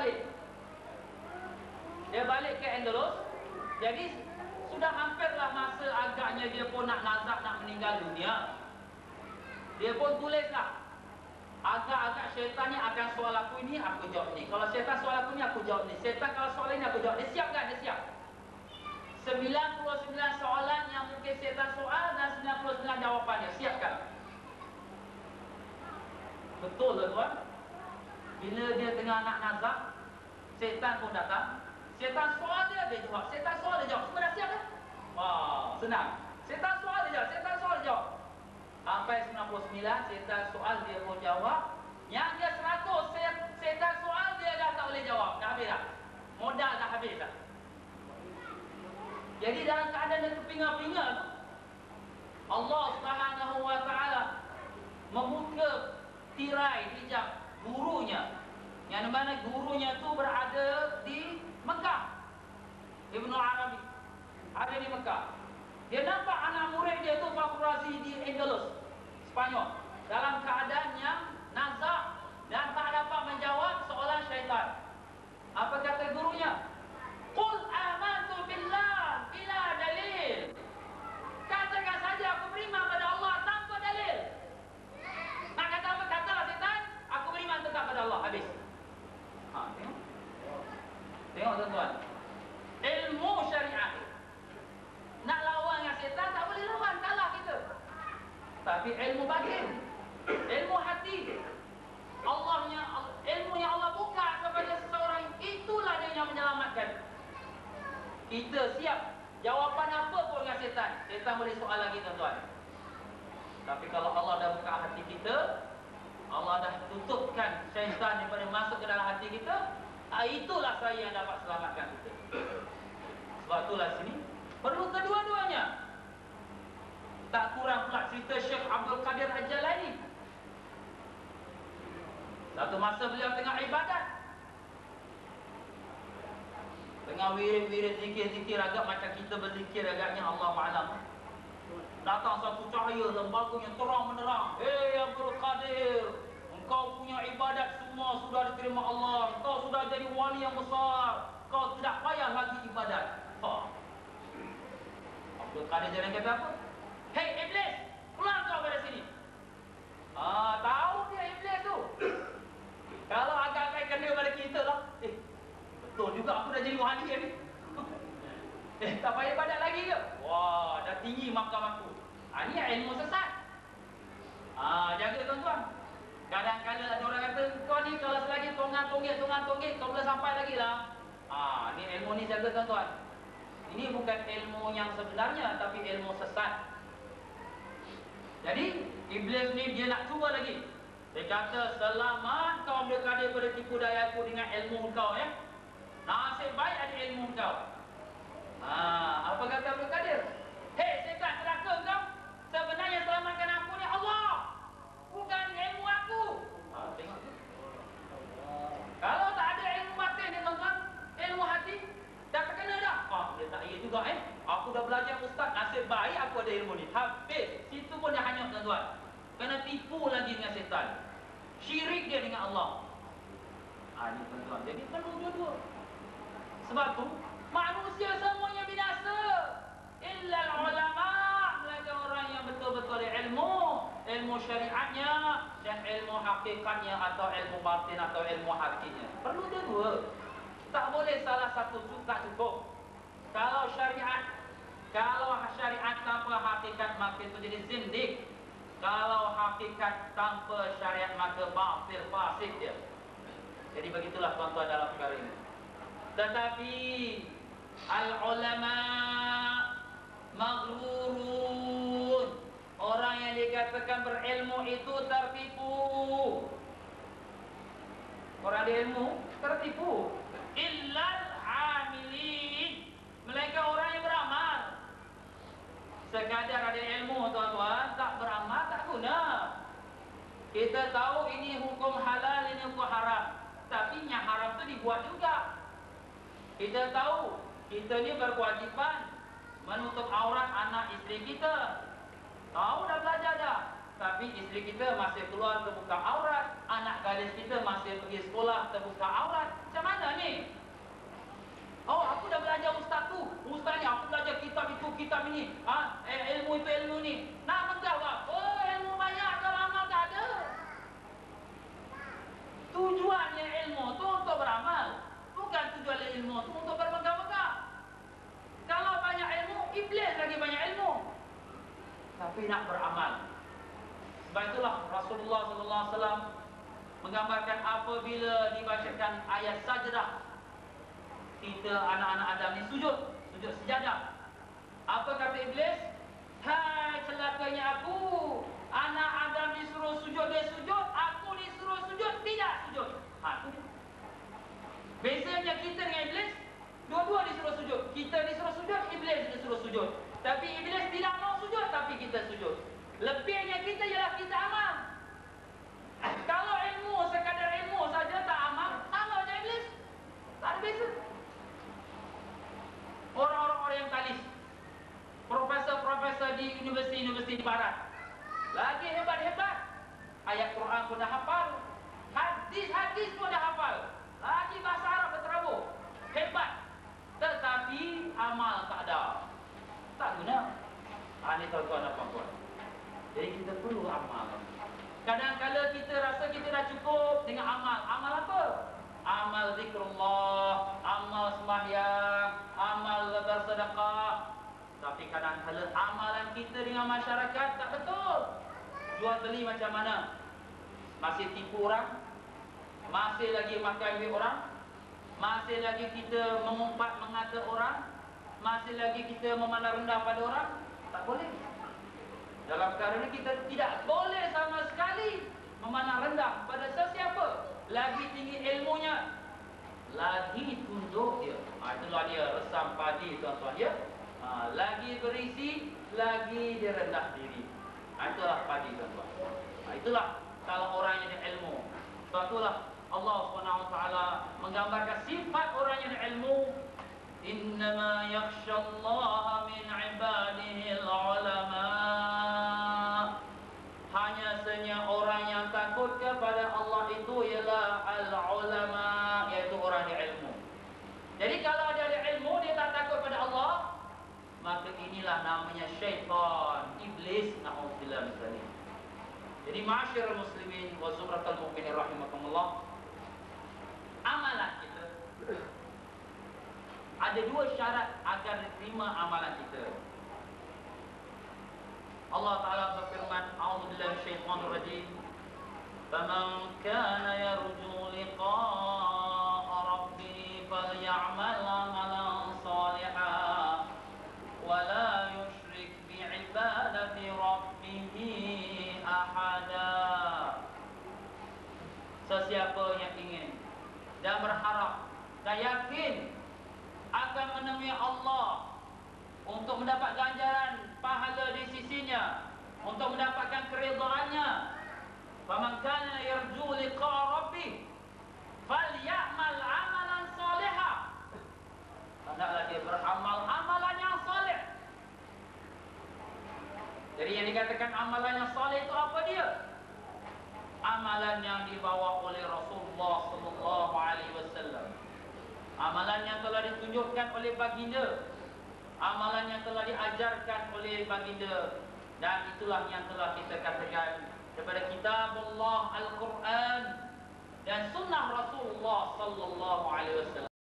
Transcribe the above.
balik. Dia balik ke Andalus. Jadi sudah hampirlah masa agaknya dia pun nak nazak, nak meninggal dunia. Dia pun tulislah, agak-agak syaitan ni akan soal aku ini, aku jawab ni. Kalau syaitan soal aku ni, aku jawab ni. Syaitan kalau soal ini, aku jawab. Dia siap kan? Dia siap. 99 soalan yang mungkin syaitan soal dan 99 jawapannya. Siapkan. Betul lah tuan. Bila dia tengah nak nazak, syaitan pun datang. Syaitan soal dia jawab. Syaitan soal dia jawab. Semua dah siap kan? Wah, senang. Syaitan soal dia jawab. Syaitan soal dia jawab. Sampai 99, syaitan soal dia pun jawab. Yang dia 100, syaitan soal dia dah tak boleh jawab. Dah habis dah. Modal dah habis dah. Jadi dalam keadaan dia terpinga-pinga tu, Allah Subhanahu wa ta'ala membuka tirai hijab gurunya, yang mana gurunya tu berada di Mekah. Ibnu Arabi ada di Mekah. Dia nampak anak murid dia tu Fakhr Razi di Andalus, Spanyol, dalam keadaan yang nazak dan tak dapat menjawab soalan syaitan. Apa kata gurunya? Qul amantu billah bila dalil. Katakan saja aku beriman pada Allah tanpa dalil. Nak kata apa? Katalah syaitan, aku beriman tetap pada Allah. Habis. Tengok. Tengok tuan-tuan. Ilmu syariat. Nak lawan dengan syaitan tak boleh lawan, kalah kita. Tapi ilmu batin, ilmu hati, ilmu yang Allah buka kepada seseorang, itulah dia yang menyelamatkan. Kita siap jawapan apa pun dengan syaitan. Syaitan boleh soal lagi tuan-tuan. Tapi kalau Allah dah buka hati kita, Allah dah tutupkan syaitan daripada masuk ke dalam hati kita, itulah saya yang dapat selamatkan kita. Sebab itulah sini perlu kedua-duanya. Tak kurang pula cerita Syekh Abdul Qadir Al-Jalani. Satu masa beliau tengah ibadat, tengah wirid-wirid, zikir-zikir agak macam kita berzikir agaknya Allah Ma'alam. Datang satu cahaya lembaga yang terang menerang. Hei Abdul Qadir, engkau punya ibadat semua sudah diterima Allah. Engkau sudah jadi wali yang besar. Kau tidak payah lagi ibadat. Abdul Qadir jangan kata apa? Hei Iblis, pulang kau pada sini. Tahu dia Iblis tu. Kalau agak-agak kena pada kita lah. Betul juga aku dah jadi wali ni. Tak payah ibadat lagi ke? Wah, dah tinggi makam aku. Ni ilmu sesat. Jaga tuan-tuan. Kadang-kadang ada orang kata, kau ni kalau selagi tonggak-tonggik, kau boleh sampai lagi lah. Ni ilmu ni jaga tuan-tuan. Ini bukan ilmu yang sebenarnya, tapi ilmu sesat. Jadi, Iblis ni dia nak cuba lagi. Dia kata, selamat kau berkada pada tipu daya aku dengan ilmu kau ya. Nasib baik ada ilmu kau. Apa kata Abdul Qadir? Hei syaitan celaka kau. Sebenarnya selamatkan aku ni Allah, bukan ilmu aku. Tengok tu. Kalau tak ada ilmu batin ni tuan-tuan, ilmu hati, dah terkena dah. Dia tak iya juga aku dah belajar ustaz, nasib baik aku ada ilmu ni. Habis, situ pun dah hanyut tuan-tuan. Kena tipu lagi dengan syaitan. Syirik dia dengan Allah. Ni tuan-tuan. Jadi perlu dua-dua. Sebab tu manusia semuanya binasa, illa ulama, mereka orang yang betul-betul ilmu syariatnya dan ilmu hakikatnya atau ilmu batin atau ilmu hatinya. Perlu dua-dua. Tak boleh salah satu tak cukup. Kalau syariat tanpa hakikat maka itu jadi zindik. Kalau hakikat tanpa syariat maka batil, fasik dia. Jadi begitulah tuan-tuan dalam perkara ini. Tetapi al-ulama maghrurun, orang yang dikatakan berilmu itu tertipu. Orang ada ilmu tertipu. Illal amilin, mereka orang yang beramal. Sekadar ada ilmu tuan-tuan, tak beramal tak guna. Kita tahu ini hukum halal, ini hukum haram, tapi yang haram tu dibuat juga. Kita tahu kita ni berkewajipan menutup aurat anak isteri kita. Tahu dah belajar dah. Tapi isteri kita masih keluar terbuka aurat, anak gadis kita masih pergi sekolah terbuka aurat. Macam mana kitab ini. Ilmu itu ilmu ni. Nak megah apa? Oh, ilmu banyak kalau amal tak ada. Tujuannya ilmu tu untuk beramal. Bukan tujuan ilmu tu untuk bermegah-megah. Kalau banyak ilmu, iblis lagi banyak ilmu. Tapi nak beramal. Sebab itulah Rasulullah sallallahu alaihi wasallam menggambarkan apabila dibacakan ayat sajdah, kita anak-anak Adam ni sujud sejadah. Apa kata iblis? Hai, celakanya aku. Anak Adam disuruh sujud, dia sujud. Aku disuruh sujud, tidak sujud. Tu dia. Bezanya kita dengan iblis, dua-dua disuruh sujud. Kita disuruh sujud, iblis disuruh sujud. Tapi iblis tidak mau sujud, tapi kita sujud. Lebihnya kita ialah kita amal. Kalau ilmu, sekadar ilmu saja tak amal, sama macam iblis. Tak ada beza. Orang-orang orientalis, profesor-profesor di universiti-universiti di barat, lagi hebat-hebat. Ayat Quran pun dah hafal, hadis-hadis pun dah hafal, lagi bahasa Arab berterabur. Hebat. Tetapi amal tak ada. Tak guna. Ini tuan-tuan dan puan-puan. Jadi kita perlu amal. Kadang-kadang kita rasa kita dah cukup dengan amal. Amal apa? Amal zikrullah, amal sembahyang, amal bersedekah. Tapi kadang-kadang amalan kita dengan masyarakat tak betul. Jual beli macam mana? Masih tipu orang? Masih lagi makan duit orang? Masih lagi kita mengumpat mengata orang? Masih lagi kita memandang rendah pada orang? Tak boleh. Dalam perkara ini kita tidak boleh sama sekali memandang rendah pada sesiapa. Lagi tinggi ilmunya, lagi tunduk dia. Itulah dia resam padi, tuan-tuan ya. Lagi berisi, lagi dia rendah diri. Itulah padi, tuan-tuan. Itulah kalau orang yang ada ilmu. Sebab itulah Allah SWT menggambarkan sifat orang yang ada ilmu. Innama yakhshallaha min ibadihil ulama. Hanya saja orang yang takut kepada Allah itu ialah al-ulama, iaitu orang yang ilmu. Jadi kalau dia ada ilmu, dia tak takut pada Allah, maka inilah namanya syaitan, iblis, na'udzubillah misalnya. Jadi ma'asyiral muslimin wa zumratal mu'minin rahimakumullah, amalan kita ada dua syarat agar diterima amalan kita. Allah Ta'ala berfirman, a'udzubillahi minasyaitonir rajim, faman kana yarju liqa'a rabbih falyamal 'amalan shalihan wa la yusyrik bi'ibadati rabbih ahada. Sesiapa yang ingin dan berharap dan yakin akan menemui Allah untuk mendapat ganjaran pahala di sisinya, untuk mendapatkan keridhaannya, faman kana yarju liqa'a rabbih falyamal 'amalan shalihan, hendaklah dia beramal amalan yang saleh. Jadi yang dikatakan amalan yang saleh itu apa dia? Amalan yang dibawa oleh Rasulullah sallallahu alaihi wasallam. Amalan yang telah ditunjukkan oleh baginda, amalan yang telah diajarkan oleh baginda, dan itulah yang telah kita katakan daripada kitab Allah Al-Quran dan sunnah Rasulullah